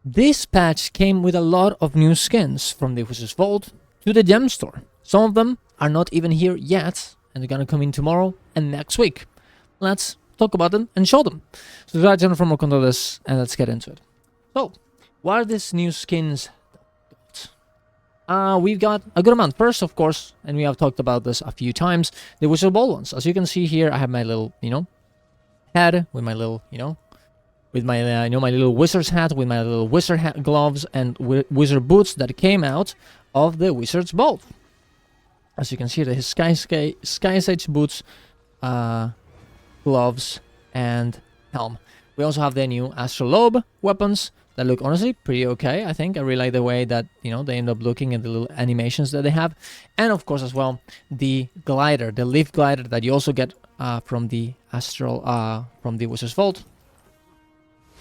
This patch came with a lot of new skins from the Wizard's Vault to the Gemstore. Some of them are not even here yet, and they're gonna come in tomorrow and next week. Let's talk about them and show them. So subscribe to the channel for more content on this, and let's get into it. So, what are these new skins? We've got a good amount. First, of course, and we have talked about this a few times, the Wizard Vault ones. As you can see here, I have my little, head with my little, with my, my little wizard's hat, with my little wizard hat gloves and wizard boots that came out of the Wizard's Vault. As you can see, his Sky Sage boots, gloves, and helm. We also have the new Astrolabe weapons that look honestly pretty okay. I think I really like the way that they end up looking at the little animations that they have, and of course as well the glider, the leaf glider that you also get from the from the Wizard's Vault.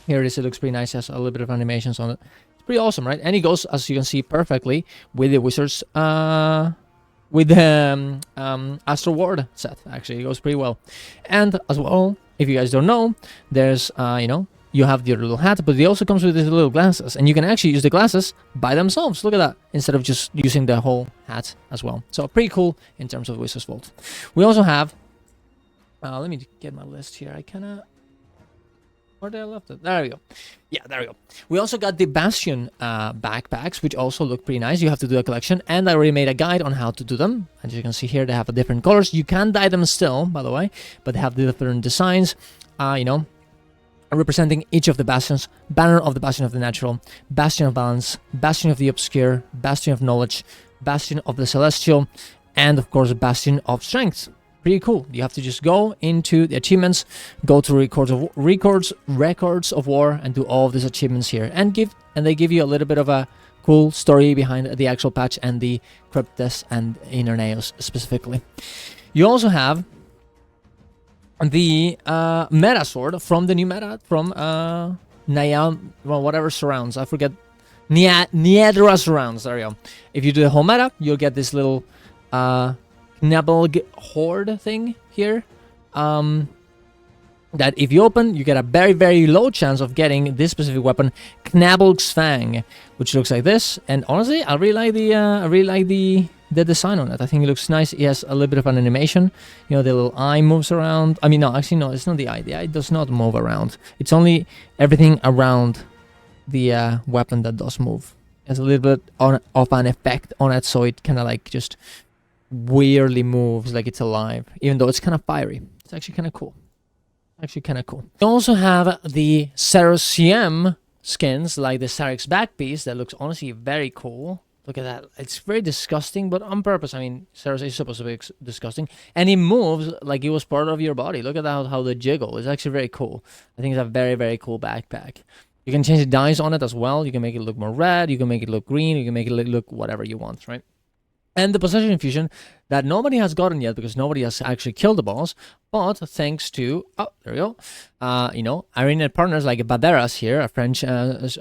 Here it is. It looks pretty nice. It has a little bit of animations on it. It's pretty awesome, right? And it goes, as you can see, perfectly with the Wizard's with the Astro Ward set. Actually, it goes pretty well. And as well, if you guys don't know, there's you have your little hat, but it also comes with these little glasses, and you can actually use the glasses by themselves. Look at that, instead of just using the whole hat as well. So pretty cool in terms of Wizard's Vault. We also have let me get my list here. I kinda, where did I left it? There we go. Yeah, there we go. We also got the Bastion backpacks, which also look pretty nice. You have to do a collection, and I already made a guide on how to do them. As you can see here, they have different colors. You can dye them still, by the way, but they have the different designs, representing each of the bastions: banner of the Bastion of the Natural, Bastion of Balance, Bastion of the Obscure, Bastion of Knowledge, Bastion of the Celestial, and of course Bastion of Strength. Pretty cool. You have to just go into the achievements, go to records of war, and do all of these achievements here, and they give you a little bit of a cool story behind the actual patch and the Cryptes and Inner Nails specifically. You also have the meta sword from the new meta from whatever surrounds. I forget. Niedra surrounds. There you go. If you do the whole meta, you'll get this little Knablg horde thing here, that if you open, you get a very, very low chance of getting this specific weapon, Knablg's Fang, which looks like this. And honestly, I really like the design on it. I think it looks nice. It has a little bit of an animation. The little eye moves around. I mean, no, actually, no, it's not the eye. The eye does not move around. It's only everything around the weapon that does move. There's a little bit of an effect on it, so it kind of like just weirdly moves like it's alive, even though it's kind of fiery. It's actually kind of cool. We also have the Cerosium skins, like the Sarix back piece, that looks honestly very cool. Look at that. It's very disgusting, but on purpose. I mean, Ceros is supposed to be disgusting, and it moves like it was part of your body. Look at that, how they jiggle. It's actually very cool. I think it's a very, very cool backpack. You can change the dyes on it as well. You can make it look more red, you can make it look green, you can make it look whatever you want, right? And the Possession Infusion that nobody has gotten yet because nobody has actually killed the boss, but thanks to, oh, there we go, Irene partners like Baderas here, a French, what's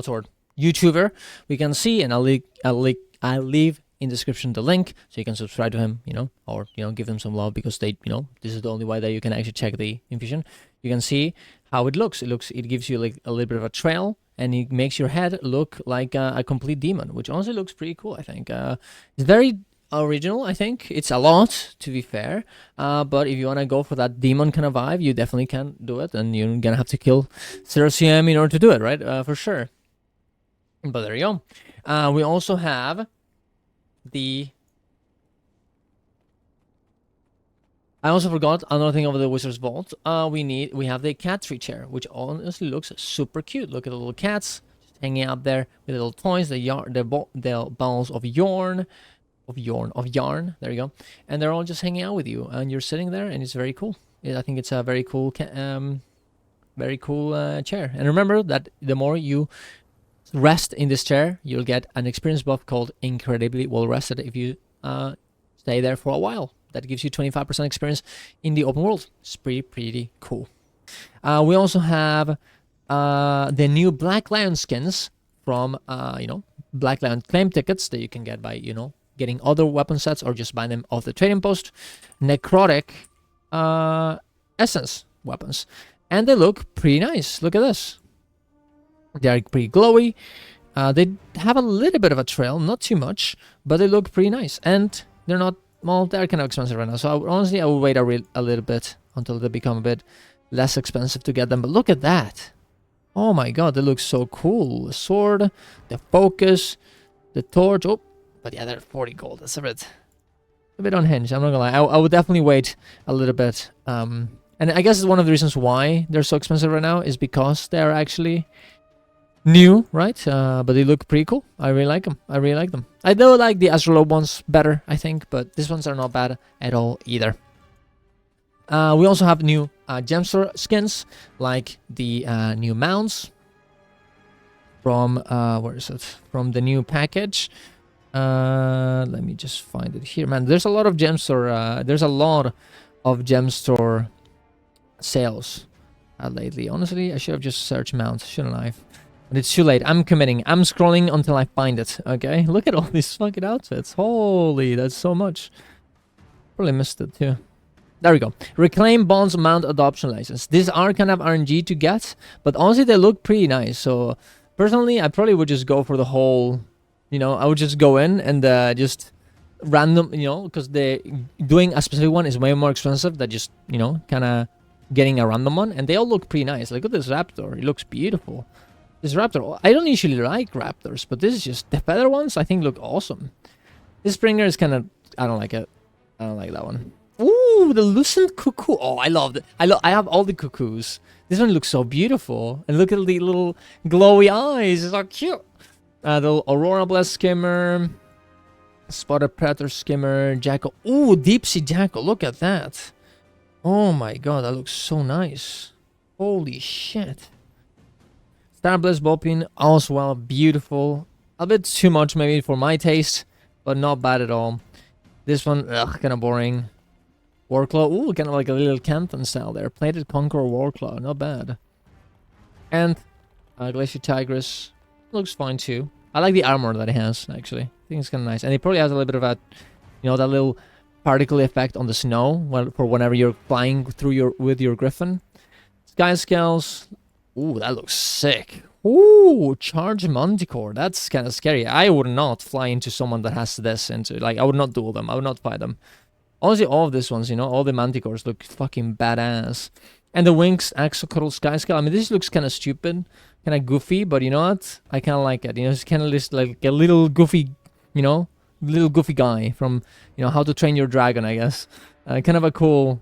the word, YouTuber, we can see, and I'll leave in the description the link so you can subscribe to him, or give them some love, because they, this is the only way that you can actually check the infusion. You can see how it looks. It gives you like a little bit of a trail, and it makes your head look like a complete demon, which honestly looks pretty cool. I think it's very original. I think it's a lot, to be fair, but if you want to go for that demon kind of vibe, you definitely can do it, and you're gonna have to kill Cerosium in order to do it, right? For sure. But there you go. We also have I also forgot another thing over the Wizard's Vault. We have the cat tree chair, which honestly looks super cute. Look at the little cats just hanging out there with little toys, the balls of yarn. There you go, and they're all just hanging out with you, and you're sitting there, and it's very cool. I think it's a very cool, chair. And remember that the more you rest in this chair, you'll get an experience buff called Incredibly Well Rested if you stay there for a while. That gives you 25% experience in the open world. It's pretty cool. We also have the new Black Lion skins from, Black Lion claim tickets that you can get by, getting other weapon sets or just buying them off the trading post. Necrotic essence weapons. and they look pretty nice. Look at this. They're pretty glowy. They have a little bit of a trail, not too much, but they look pretty nice. And they're not, well, they're kind of expensive right now. So honestly, I will wait a little bit until they become a bit less expensive to get them. But look at that. Oh my god, they look so cool. The sword, the focus, the torch. Oh, but yeah, they're 40 gold. That's a bit unhinged. I'm not gonna lie. I would definitely wait a little bit. And I guess it's one of the reasons why they're so expensive right now is because they're actually new, right? But they look pretty cool. I really like them. I do like the Astrolabe ones better, I think, but these ones are not bad at all either. We also have new Gemstore skins, like the new mounts from where is it? From the new package. Let me just find it here, man. There's a lot of Gemstore. There's a lot of Gemstore sales lately. Honestly, I should have just searched mounts, shouldn't I? But it's too late. I'm committing. I'm scrolling until I find it. Okay, look at all these fucking outfits. Holy, that's so much. Probably missed it too. There we go. Reclaim Bonds Mount Adoption License. These are kind of RNG to get, but honestly, they look pretty nice. So personally, I probably would just go for the whole. You know, I would just go in and just random. You know, because doing a specific one is way more expensive than just kind of getting a random one. And they all look pretty nice. Look at this raptor. It looks beautiful. This raptor, I don't usually like raptors, but this is just, the feather ones I think look awesome. This Springer is kind of, I don't like it. I don't like that one. Ooh, the Lucent Cuckoo. Oh, I love it. I have all the cuckoos. This one looks so beautiful. And look at the little glowy eyes. It's so cute. The Aurora Blast Skimmer. Spotted Predator Skimmer. Jackal. Ooh, Deep Sea Jackal. Look at that. Oh my god, that looks so nice. Holy shit. Starblast Bopin, as well, beautiful. A bit too much maybe for my taste, but not bad at all. This one, kind of boring. Warclaw, ooh, kind of like a little Canton style there. Plated Conqueror Warclaw, not bad. And Glacier Tigress, looks fine too. I like the armor that it has, actually. I think it's kind of nice. And it probably has a little bit of that, that little particle effect on the snow for whenever you're flying through with your Griffin. Sky Scales. Ooh, that looks sick. Ooh, Charge Manticore. That's kind of scary. I would not fly into someone that has this I would not duel them. I would not fight them. Honestly, all of these ones, all the Manticores look fucking badass. And the Wings Axolotl Sky Scale. I mean, this looks kind of stupid, kind of goofy, but you know what? I kind of like it. It's kind of just like a little goofy, little goofy guy from, How to Train Your Dragon, I guess. Kind of a cool...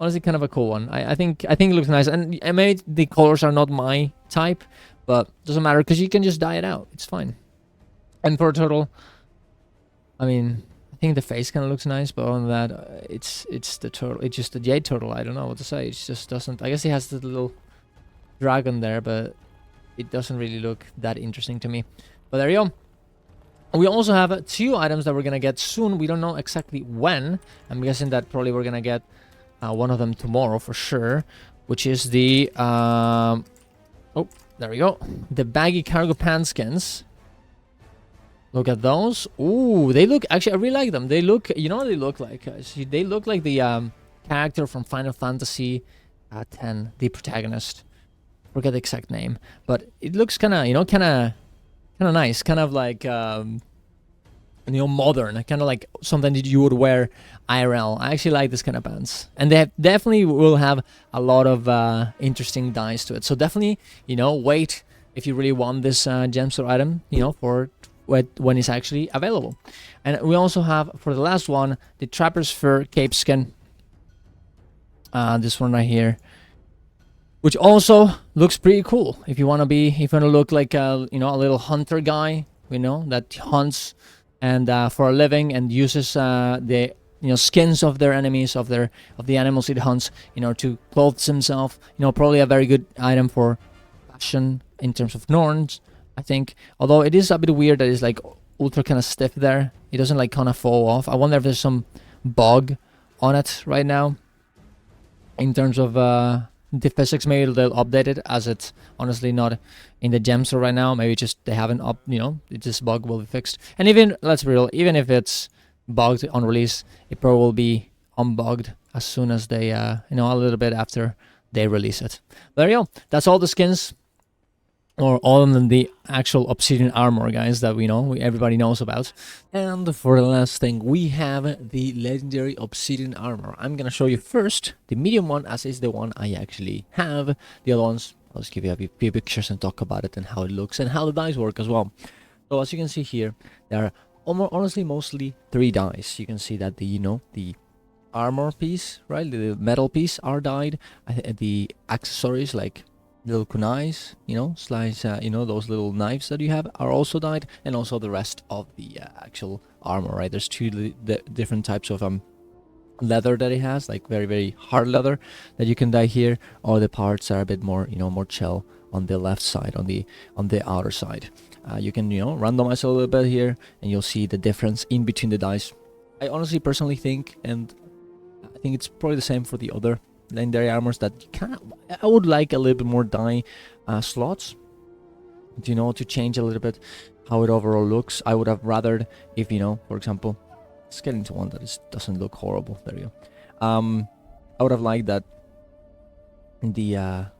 Honestly, kind of a cool one. I think it looks nice, and maybe the colors are not my type, but doesn't matter because you can just dye it out. It's fine. And for a turtle, I mean, I think the face kind of looks nice, but on that, it's the turtle. It's just the jade turtle. I don't know what to say. It just doesn't. I guess he has the little dragon there, but it doesn't really look that interesting to me. But there you go. We also have 2 items that we're gonna get soon. We don't know exactly when. I'm guessing that probably we're gonna get. One of them tomorrow for sure, which is the oh, there we go, the baggy cargo pants skins. Look at those. Ooh, they look, actually I really like them. They look, what they look like, guys? They look like the character from Final Fantasy 10, the protagonist. Forget the exact name, but it looks kind of nice, kind of like modern, kind of like something that you would wear IRL. I actually like this kind of pants, and they definitely will have a lot of interesting dyes to it. So definitely, wait if you really want this Gemstore item, for when it's actually available. And we also have for the last one the Trapper's Fur Cape Skin. This one right here, which also looks pretty cool. If you want to look like a little hunter guy, that hunts. And for a living, and uses the skins of their enemies, of the animals it hunts, to clothe himself. Probably a very good item for fashion in terms of Norns, I think. Although it is a bit weird that it's like ultra kind of stiff there. It doesn't like kind of fall off. I wonder if there's some bug on it right now. In terms of the physics, maybe they'll update it, as it's honestly not in the Gemstore right now. Maybe just they haven't this bug will be fixed. And even, let's be real, even if it's bugged on release, it probably will be unbugged as soon as they a little bit after they release it. There you go. That's all the skins, or all of the actual Obsidian armor, guys, that everybody knows about. And for the last thing, we have the legendary Obsidian armor. I'm gonna show you first the medium one, as is the one I actually have. The other ones, I'll just give you a few pictures and talk about it and how it looks and how the dice work as well. So as you can see here, there are honestly mostly 3 dice. You can see that the armor piece, right, the metal piece, are dyed. The accessories like little kunais, slice, those little knives that you have, are also dyed, and also the rest of the actual armor, right? There's 2 different types of leather that it has, like very, very hard leather that you can dye here, or the parts are a bit more, more chill on the left side, on the outer side. You can, randomize a little bit here, and you'll see the difference in between the dyes. I honestly personally think, and I think it's probably the same for the other legendary armors, that I would like a little bit more dye slots, to change a little bit how it overall looks. I would have rathered if, for example, let's get into one that doesn't look horrible. There you go. I would have liked that the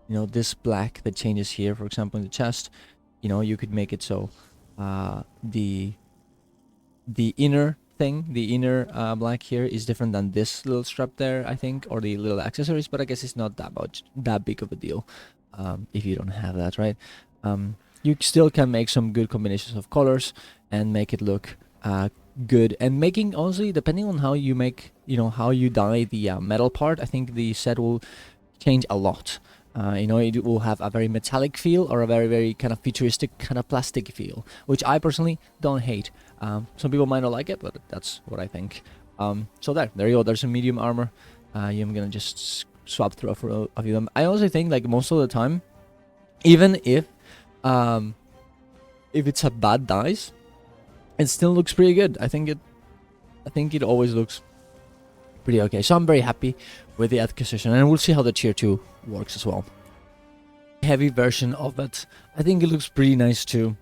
this black that changes here, for example, in the chest, you could make it so the inner thing, the inner black here, is different than this little strap there, I think, or the little accessories, but I guess it's not that big of a deal if you don't have that, right? You still can make some good combinations of colors and make it look good. And making, honestly, depending on how you make, how you dye the metal part, I think the set will change a lot. It will have a very metallic feel, or a very, very kind of futuristic, kind of plastic feel, which I personally don't hate. Some people might not like it, but that's what I think. So there you go. There's a medium armor. I'm gonna just swap through a few of them. I honestly think, like, most of the time, even if it's a bad dice, it still looks pretty good. I think it always looks pretty okay. So I'm very happy with the acquisition, and we'll see how the tier 2 works as well. Heavy version of it, I think it looks pretty nice too.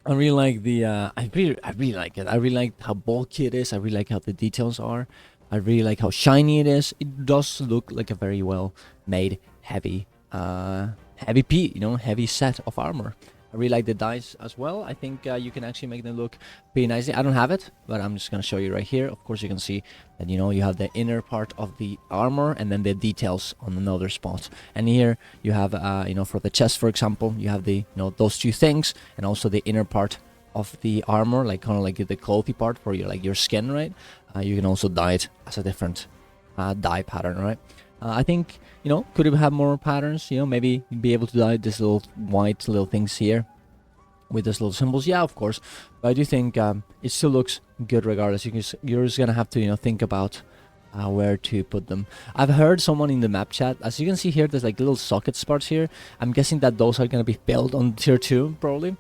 I really like the I really like it. I really like how bulky it is. I really like how the details are. I really like how shiny it is. It does look like a very well made heavy heavy set of armor. I really like the dice as well. I think you can actually make them look pretty nicely. I don't have it, but I'm just going to show you right here. Of course, you can see that, you have the inner part of the armor, and then the details on another spot. And here you have, for the chest, for example, you have the, those 2 things, and also the inner part of the armor, like kind of like the clothy part for your skin, right? You can also dye it as a different dye pattern, right? I think, could it have more patterns? Maybe be able to dye this little white little things here with these little symbols. Yeah, of course. But I do think it still looks good regardless. You're just gonna have to, think about where to put them. I've heard someone in the map chat, as you can see here, there's like little socket spots here. I'm guessing that those are gonna be filled on tier 2 probably,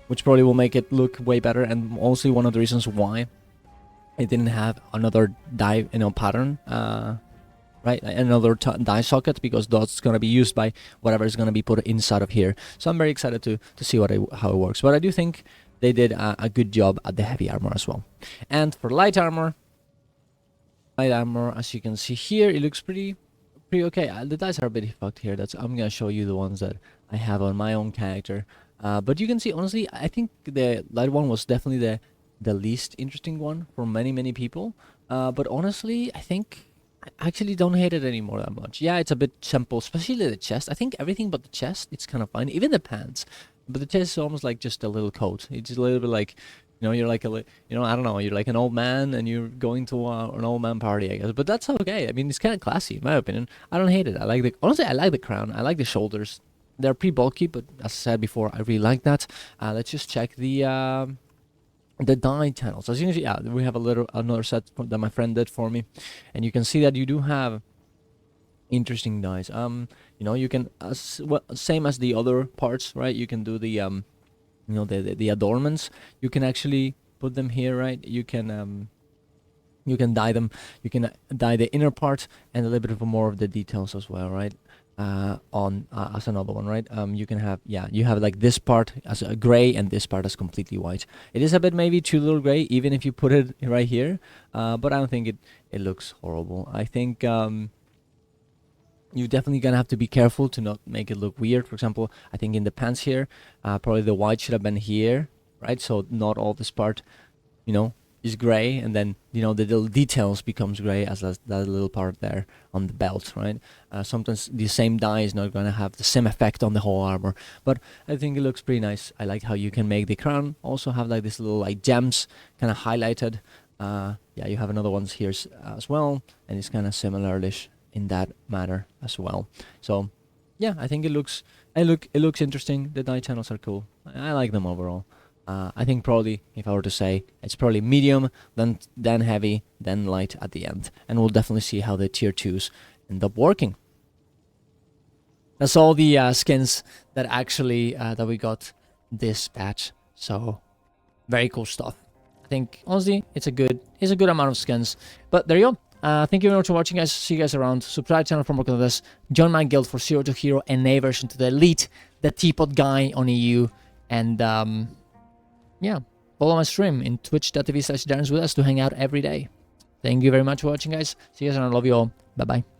which probably will make it look way better, and also one of the reasons why it didn't have another dye pattern, right, another dye socket, because that's going to be used by whatever is going to be put inside of here. So I'm very excited to see how it works. But I do think they did a good job at the heavy armor as well. And for light armor, as you can see here, it looks pretty okay. The dice are a bit fucked here. I'm going to show you the ones that I have on my own character. But you can see, honestly, I think the light one was definitely the least interesting one for many people. But honestly, I think I actually don't hate it anymore that much. Yeah, it's a bit simple, especially the chest. I think everything but the chest, it's kind of fine. Even the pants. But the chest is almost like just a little coat. It's just a little bit like, you're like I don't know, you're like an old man and you're going to an old man party, I guess. But that's okay. I mean, it's kind of classy, in my opinion. I don't hate it. Honestly, I like the crown. I like the shoulders. They're pretty bulky, but as I said before, I really like that. Let's just check the dye channels. As you can see, yeah, we have another set that my friend did for me, and you can see that you do have interesting dyes. You can same as the other parts, right? You can do the the adornments. You can actually put them here, right? You can dye them. You can dye the inner part and a little bit of more of the details as well, right? As another one, right? You can have, you have like this part as a gray and this part as completely white. It is a bit maybe too little gray, even if you put it right here, but I don't think it looks horrible. I think you're definitely gonna have to be careful to not make it look weird. For example, I think in the pants here, probably the white should have been here, right? So not all this part, you know, is gray, and then, you know, the little details becomes gray as that little part there on the belt, right? Sometimes the same dye is not gonna have the same effect on the whole armor, but I think it looks pretty nice. I like how you can make the crown also have like this little like gems kind of highlighted. Yeah, you have another ones here as well, and it's kind of similar-ish in that matter as well. So yeah, I think it looks interesting. The dye channels are cool. I like them overall. I think probably, if I were to say, it's probably medium, then heavy, then light at the end. And we'll definitely see how the tier 2s end up working. That's all the skins that actually that we got this patch. So very cool stuff. I think honestly it's a good amount of skins. But there you go. Thank you very much for watching, guys. See you guys around. Subscribe to the channel for more content of this. Join my guild for 0 to Hero and A version to the Elite, the Teapot guy on EU, and yeah, follow my stream in twitch.tv/DarrensWithUs to hang out every day. Thank you very much for watching, guys. See you guys around. Love you all. Bye bye.